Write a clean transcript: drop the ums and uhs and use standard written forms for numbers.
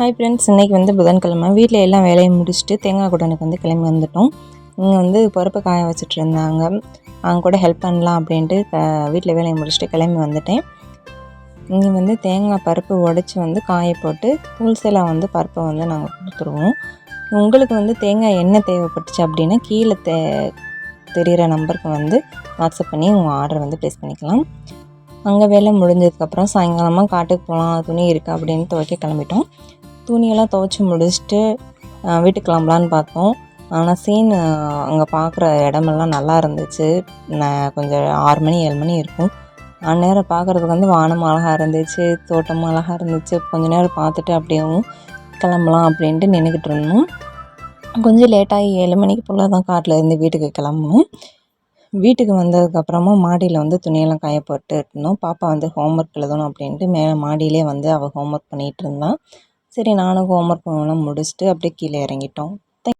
Hi friends, இன்றைக்கி வந்து புதன்கிழமை வீட்டில் எல்லாம் வேலையை முடிச்சுட்டு தேங்காய் குடனுக்கு வந்து கிளம்பி வந்துட்டோம். இங்கே வந்து பருப்பு காய வச்சுட்டு இருந்தாங்க. அவங்க கூட ஹெல்ப் பண்ணலாம் அப்படின்ட்டு வீட்டில் வேலையை முடிச்சுட்டு கிளம்பி வந்துட்டேன். இங்கே வந்து தேங்காய் பருப்பு உடச்சி வந்து காய போட்டு ஹோல்சேலாக வந்து பருப்பை வந்து நாங்கள் கொடுத்துருவோம். உங்களுக்கு வந்து தேங்காய் என்ன தேவைப்பட்டுச்சு அப்படின்னா கீழே தெரிகிற நம்பருக்கு வந்து வாட்ஸ்அப் பண்ணி உங்கள் ஆர்டர் வந்து ப்ளேஸ் பண்ணிக்கலாம். அங்கே வேலை முடிஞ்சதுக்கப்புறம் சாயங்காலமாக காட்டுக்கு போகலாம், துணி இருக்குது அப்படின்னு துவைக்க கிளம்பிட்டோம். துணியெல்லாம் துவைச்சி முடிச்சுட்டு வீட்டுக்கு கிளம்பலான்னு பார்த்தோம். ஆனால் சீன் அங்கே பார்க்குற இடமெல்லாம் நல்லா இருந்துச்சு. கொஞ்சம் 6 மணி 7 மணி இருக்கும். அந்நேரம் பார்க்குறதுக்கு வந்து வானம் அழகாக இருந்துச்சு, தோட்டமும் அழகாக இருந்துச்சு. கொஞ்சம் நேரம் பார்த்துட்டு அப்படியேவும் கிளம்பலாம் அப்படின்ட்டு நின்றுக்கிட்டு இருந்தோம். கொஞ்சம் லேட்டாகி 7 மணிக்கு போல் தான் காட்டில் இருந்து வீட்டுக்கு கிளம்பணும். வீட்டுக்கு வந்ததுக்கப்புறமா மாடியில் வந்து துணியெல்லாம் காய போட்டு இருந்தோம். பாப்பா வந்து ஹோம்ஒர்க் எழுதணும் அப்படின்ட்டு மேலே மாடியிலே வந்து அவள் ஹோம்ஒர்க் பண்ணிகிட்டு இருந்தாள். சரி, நானும் ஹோம்ஒர்க் எல்லாம் முடிச்சுட்டு அப்படியே கீழே இறங்கிட்டோம்.